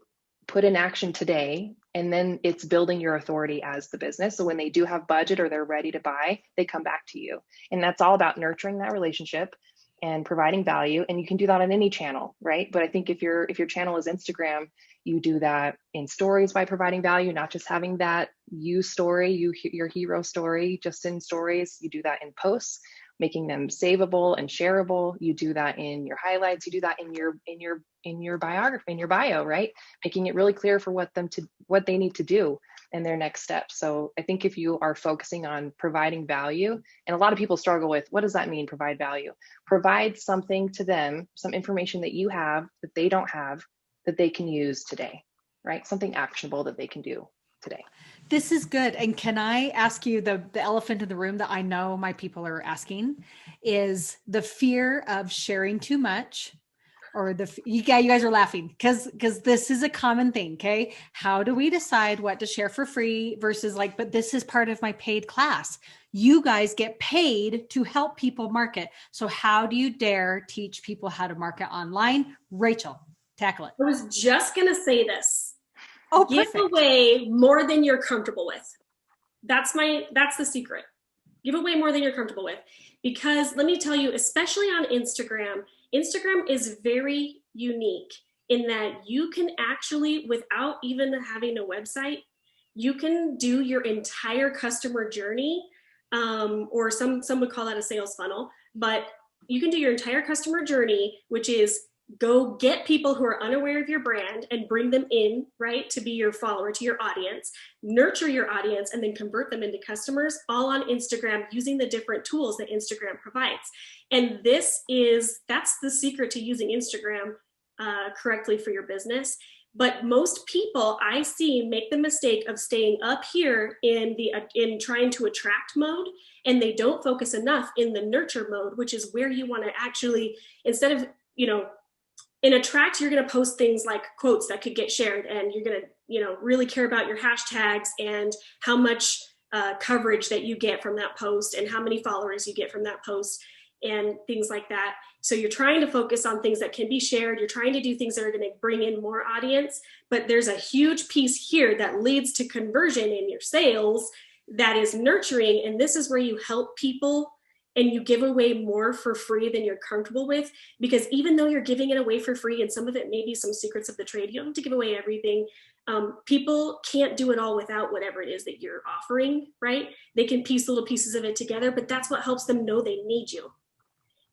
put in action today. And then it's building your authority as the business. So when they do have budget or they're ready to buy, they come back to you. And that's all about nurturing that relationship and providing value. And you can do that on any channel, right? But I think if your channel is Instagram, you do that in stories by providing value, not just having that your hero story just in stories. You do that in posts, making them savable and shareable. You do that in your highlights. You do that in your biography, in your bio, right? Making it really clear for what they need to do and their next steps. So I think if you are focusing on providing value, and a lot of people struggle with, what does that mean, provide value? Provide something to them, some information that you have that they don't have, that they can use today, right? Something actionable that they can do today. This is good. And can I ask you the elephant in the room that I know my people are asking is the fear of sharing too much, or you guys are laughing because this is a common thing. Okay. How do we decide what to share for free versus but this is part of my paid class. You guys get paid to help people market. So how do you dare teach people how to market online? Raechel, tackle it. I was just going to say this. Oh, give perfect. away more than you're comfortable with. That's the secret. Give away more than you're comfortable with. Because let me tell you, especially on Instagram is very unique in that you can actually, without even having a website, you can do your entire customer journey, or some would call that a sales funnel, but you can do your entire customer journey, which is go get people who are unaware of your brand and bring them in, right, to be your follower, to your audience, nurture your audience, and then convert them into customers, all on Instagram using the different tools that Instagram provides. And that's the secret to using Instagram correctly for your business. But most people I see make the mistake of staying up here in trying to attract mode, and they don't focus enough in the nurture mode, which is where you want to actually, instead of, in attract, you're going to post things like quotes that could get shared, and you're going to, really care about your hashtags and how much coverage that you get from that post and how many followers you get from that post and things like that. So you're trying to focus on things that can be shared. You're trying to do things that are going to bring in more audience, but there's a huge piece here that leads to conversion in your sales that is nurturing. And this is where you help people and you give away more for free than you're comfortable with, because even though you're giving it away for free, and some of it may be some secrets of the trade, you don't have to give away everything. People can't do it all without whatever it is that you're offering, right? They can piece little pieces of it together, but that's what helps them know they need you.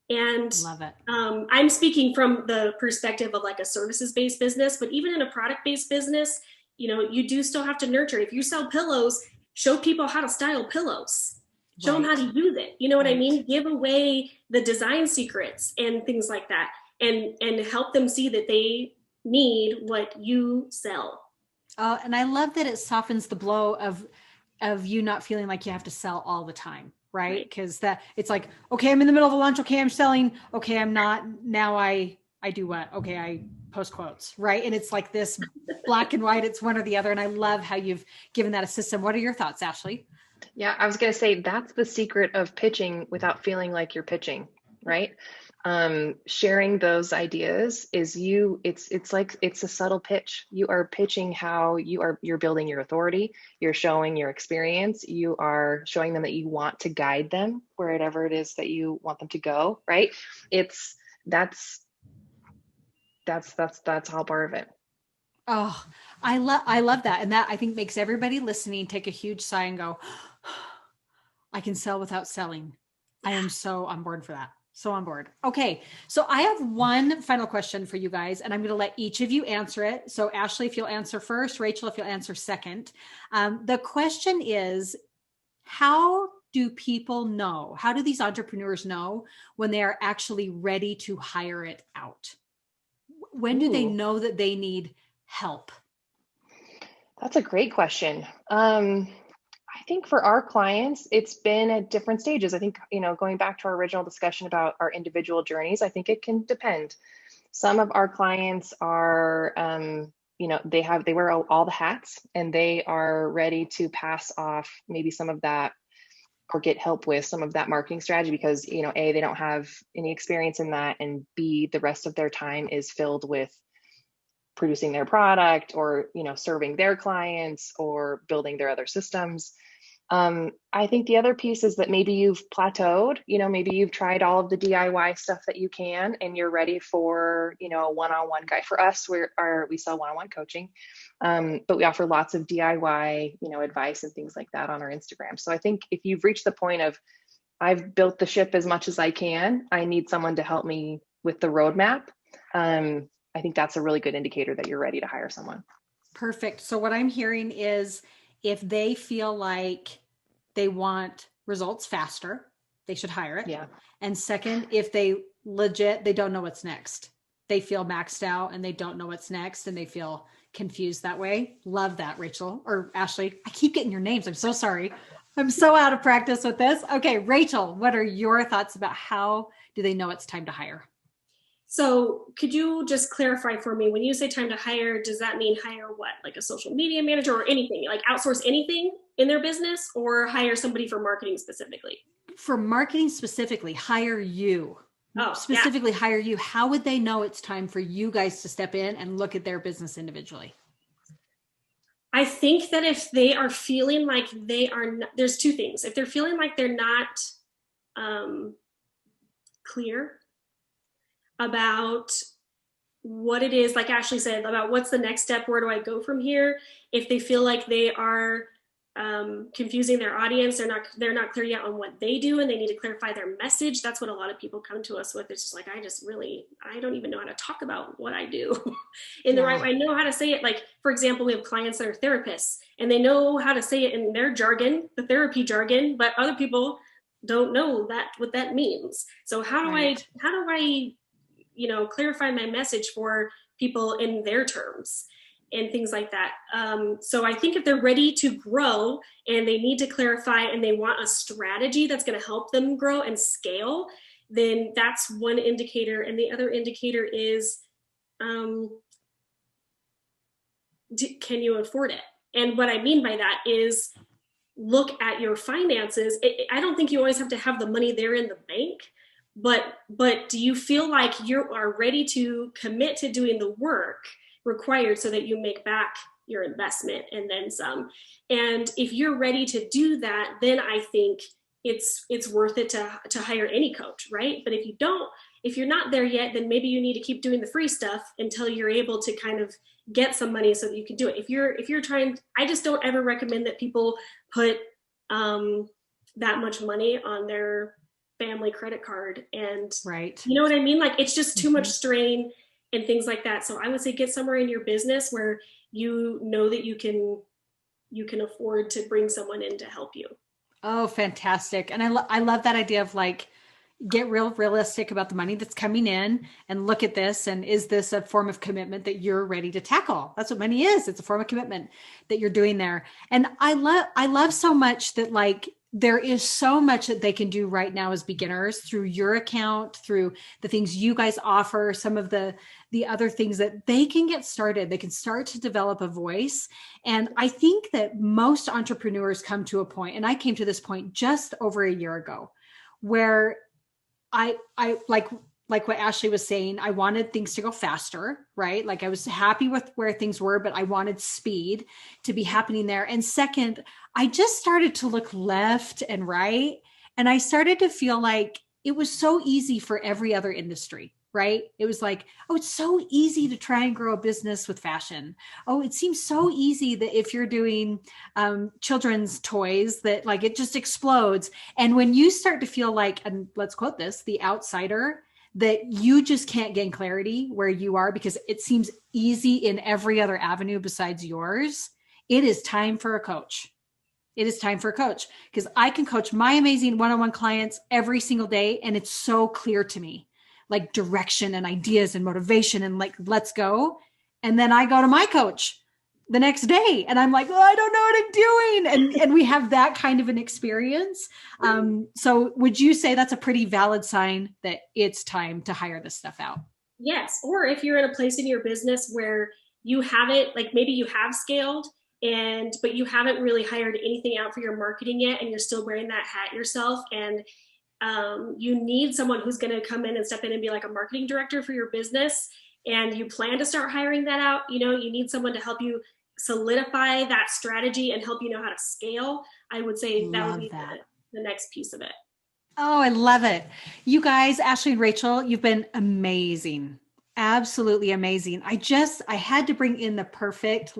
And love it. I'm speaking from the perspective of like a services-based business, but even in a product-based business, you do still have to nurture. If you sell pillows, show people how to style pillows. Show them how to use it. You know what I mean? Give away the design secrets and things like that, and help them see that they need what you sell. And I love that it softens the blow of you not feeling like you have to sell all the time, right? Because it's like, okay, I'm in the middle of a lunch. Okay, I'm selling. Okay, I'm not. Now I do what? Okay, I post quotes, right? And it's like this black and white. It's one or the other. And I love how you've given that a system. What are your thoughts, Ashley? Yeah, I was going to say that's the secret of pitching without feeling like you're pitching, right? Sharing those ideas is it's a subtle pitch. You are pitching how you're building your authority. You're showing your experience. You are showing them that you want to guide them wherever it is that you want them to go, right? That's all part of it. Oh, I love that. And that I think makes everybody listening take a huge sigh and go, I can sell without selling. I am so on board for that. So on board. Okay. So I have one final question for you guys, and I'm going to let each of you answer it. So Ashley, if you'll answer first, Raechel, if you'll answer second. The question is, how do people know? How do these entrepreneurs know when they are actually ready to hire it out? When do they know that they need help? That's a great question. I think for our clients, it's been at different stages. I think, going back to our original discussion about our individual journeys, I think it can depend. Some of our clients are, they wear all the hats and they are ready to pass off maybe some of that or get help with some of that marketing strategy because, A, they don't have any experience in that, and B, the rest of their time is filled with producing their product or, serving their clients or building their other systems. I think the other piece is that maybe you've plateaued, maybe you've tried all of the DIY stuff that you can, and you're ready for, a one-on-one guide. For us, we sell one-on-one coaching, but we offer lots of DIY, advice and things like that on our Instagram. So I think if you've reached the point of, I've built the ship as much as I can, I need someone to help me with the roadmap. I think that's a really good indicator that you're ready to hire someone. Perfect. So what I'm hearing is if they feel like they want results faster, they should hire it. Yeah. And second, if they don't know what's next. They feel maxed out and they don't know what's next and they feel confused that way. Love that, Raechel or Ashley. I keep getting your names. I'm so sorry. I'm so out of practice with this. Okay, Raechel, what are your thoughts about how do they know it's time to hire? So could you just clarify for me, when you say time to hire, does that mean hire what? Like a social media manager or anything, like outsource anything in their business, or hire somebody for marketing specifically? For marketing specifically, hire you. Hire you. How would they know it's time for you guys to step in and look at their business individually? I think that if they are feeling like there's two things. If they're feeling like they're not clear about what it is, like Ashley said, about what's the next step, where do I go from here? If they feel like they are confusing their audience. They're not clear yet on what they do, and they need to clarify their message. That's what a lot of people come to us with. It's just like, I don't even know how to talk about what I do in the right way. I know how to say it. Like, for example, we have clients that are therapists, and they know how to say it in their jargon, the therapy jargon, but other people don't know what that means. So how do I clarify my message for people in their terms and things like that. So I think if they're ready to grow and they need to clarify and they want a strategy that's going to help them grow and scale, then that's one indicator. And the other indicator is, can you afford it? And what I mean by that is, look at your finances. I don't think you always have to have the money there in the bank, but do you feel like you are ready to commit to doing the work required so that you make back your investment and then some? And if you're ready to do that, then I think it's worth it to hire any coach, right? But if you're not there yet, then maybe you need to keep doing the free stuff until you're able to kind of get some money so that you can do it. If you're trying, I just don't ever recommend that people put that much money on their family credit card. And right. You know what I mean? Like, it's just too much strain and things like that. So I would say get somewhere in your business where you know that you can afford to bring someone in to help you. Oh, fantastic. And I love that idea of like, get realistic about the money that's coming in and look at this. And is this a form of commitment that you're ready to tackle? That's what money is. It's a form of commitment that you're doing there. And I love so much that like, there is so much that they can do right now as beginners through your account, through the things you guys offer, some of the other things that they can get started. They can start to develop a voice. And I think that most entrepreneurs come to a point, and I came to this point just over a year ago, where I like what Ashley was saying, I wanted things to go faster, right? Like I was happy with where things were, but I wanted speed to be happening there. And second, I just started to look left and right. And I started to feel like it was so easy for every other industry, right? It was like, oh, it's so easy to try and grow a business with fashion. Oh, it seems so easy that if you're doing children's toys, that like it just explodes. And when you start to feel like, and let's quote this, the outsider, that you just can't gain clarity where you are because it seems easy in every other avenue besides yours, it is time for a coach. It is time for a coach because I can coach my amazing one-on-one clients every single day. And it's so clear to me, like direction and ideas and motivation and like, let's go. And then I go to my coach the next day and I'm like, oh, I don't know what I'm doing. And we have that kind of an experience. So would you say that's a pretty valid sign that it's time to hire this stuff out? Yes. Or if you're in a place in your business where you haven't, like maybe you have scaled but you haven't really hired anything out for your marketing yet, and you're still wearing that hat yourself, and you need someone who's going to come in and step in and be like a marketing director for your business, and you plan to start hiring that out, you need someone to help you solidify that strategy and help you know how to scale. I would say that would be the next piece of it. Oh, I love it. You guys, Ashley and Raechel, you've been amazing. Absolutely amazing. I had to bring in the perfect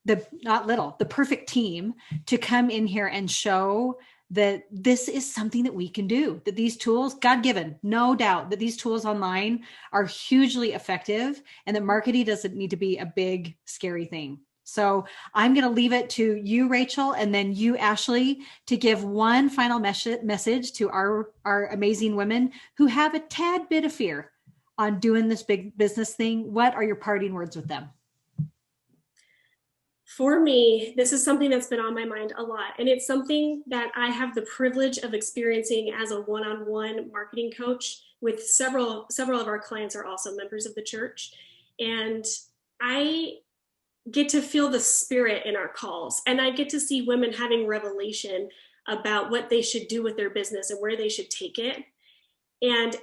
the perfect team to come in here and show that this is something that we can do, that these tools, God-given, no doubt that these tools online are hugely effective and that marketing doesn't need to be a big, scary thing. So I'm going to leave it to you, Raechel, and then you, Ashley, to give one final message to our amazing women who have a tad bit of fear on doing this big business thing. What are your parting words with them? For me, this is something that's been on my mind a lot, and it's something that I have the privilege of experiencing as a one-on-one marketing coach with several of our clients are also members of the church, and I get to feel the spirit in our calls, and I get to see women having revelation about what they should do with their business and where they should take it. And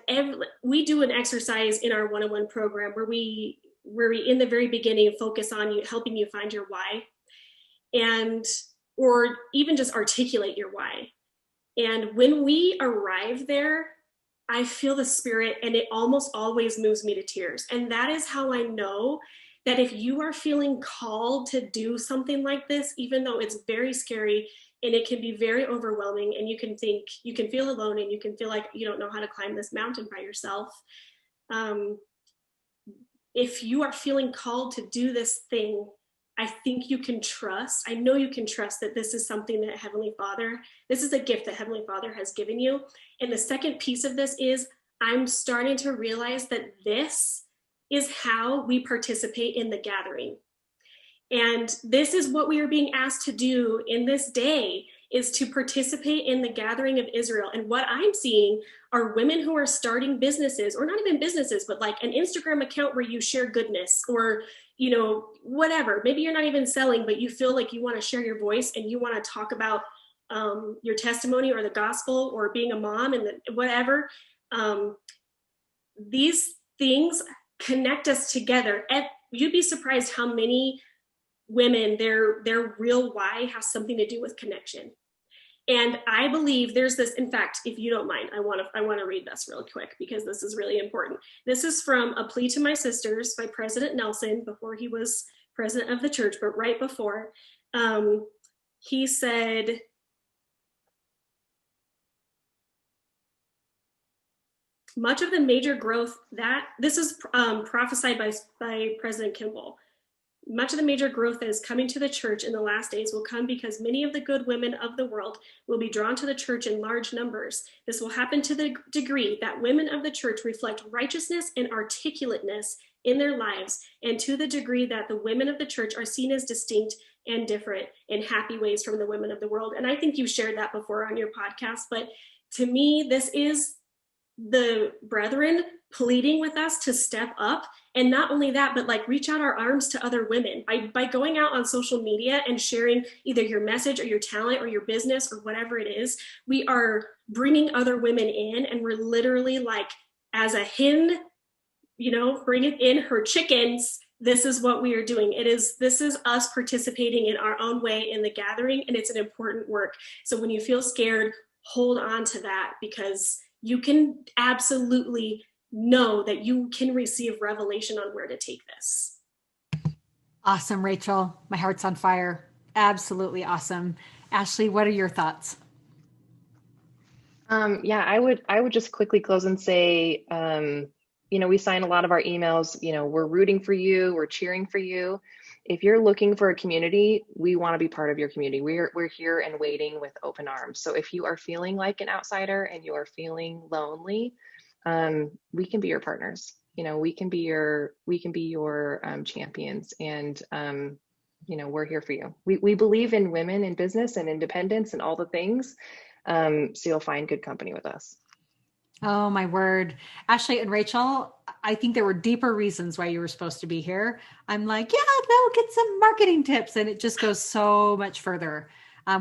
we do an exercise in our one-on-one program where we in the very beginning focus on helping you find your why, or even just articulate your why. And when we arrive there, I feel the spirit, and it almost always moves me to tears. And that is how I know that if you are feeling called to do something like this, even though it's very scary and it can be very overwhelming, and you can feel alone, and you can feel like you don't know how to climb this mountain by yourself. If you are feeling called to do this thing, I think you can trust, I know you can trust that this is something that this is a gift that Heavenly Father has given you. And the second piece of this is, I'm starting to realize that this is how we participate in the gathering. And this is what we are being asked to do in this day, is to participate in the gathering of Israel. And what I'm seeing are women who are starting businesses, or not even businesses, but like an Instagram account where you share goodness, or, you know, whatever. Maybe you're not even selling, but you feel like you want to share your voice and you want to talk about your testimony or the gospel or being a mom and whatever. These things connect us together. And you'd be surprised how many women, their real why has something to do with connection. And I believe there's this, in fact, if you don't mind, I want to read this real quick because this is really important. This is from A Plea to My Sisters by President Nelson, before he was president of the church, but right before. He said, much of the major growth this is prophesied by President Kimball. Much of the major growth that is coming to the church in the last days will come because many of the good women of the world will be drawn to the church in large numbers. This will happen to the degree that women of the church reflect righteousness and articulateness in their lives, and to the degree that the women of the church are seen as distinct and different in happy ways from the women of the world. And I think you shared that before on your podcast, but to me, this is the brethren pleading with us to step up. And not only that, but like reach out our arms to other women by going out on social media and sharing either your message or your talent or your business or whatever it is. We are bringing other women in, and we're literally like, as a hen, you know, bringing in her chickens. This is what we are doing. This is us participating in our own way in the gathering, and it's an important work. So when you feel scared, hold on to that, because you can absolutely know that you can receive revelation on where to take this. Awesome, Raechel. My heart's on fire. Absolutely awesome. Ashley, what are your thoughts? Yeah, I would just quickly close and say, you know, we sign a lot of our emails, you know, we're rooting for you, we're cheering for you. If you're looking for a community, we want to be part of your community. We're here and waiting with open arms. So if you are feeling like an outsider and you are feeling lonely, we can be your partners. You know, we can be your champions, and you know, we're here for you. We believe in women in business and independence and all the things. So you'll find good company with us. Oh, my word. Ashley and Raechel, I think there were deeper reasons why you were supposed to be here. I'm like, yeah, no, get some marketing tips. And it just goes so much further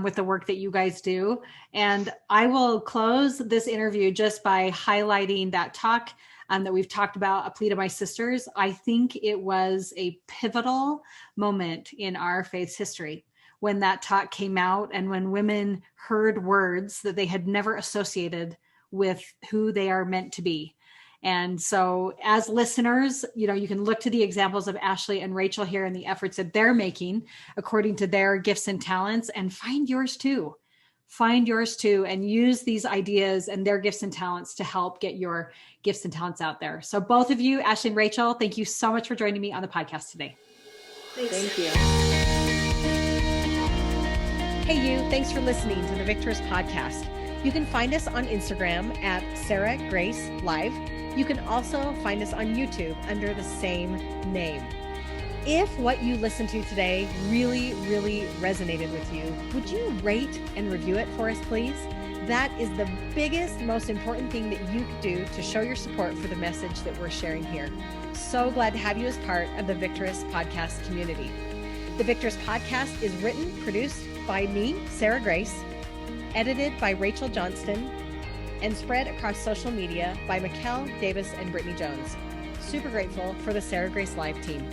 with the work that you guys do. And I will close this interview just by highlighting that talk that we've talked about, A Plea to My Sisters. I think it was a pivotal moment in our faith's history when that talk came out, and when women heard words that they had never associated with who they are meant to be. And so as listeners, you know, you can look to the examples of Ashley and Raechel here and the efforts that they're making according to their gifts and talents, and find yours too. Find yours too, and use these ideas and their gifts and talents to help get your gifts and talents out there. So both of you, Ashley and Raechel, thank you so much for joining me on the podcast today. Thanks. Thank you. Hey you, thanks for listening to the Victorous Podcast. You can find us on Instagram at Sarah Grace Live. You can also find us on YouTube under the same name. If what you listened to today really, really resonated with you, would you rate and review it for us, please? That is the biggest, most important thing that you could do to show your support for the message that we're sharing here. So glad to have you as part of the Victorous Podcast community. The Victorous Podcast is written, produced by me, Sarah Grace, edited by Raechel Johnston, and spread across social media by Mikkel Davis and Brittany Jones. Super grateful for the Sarah Grace Live team.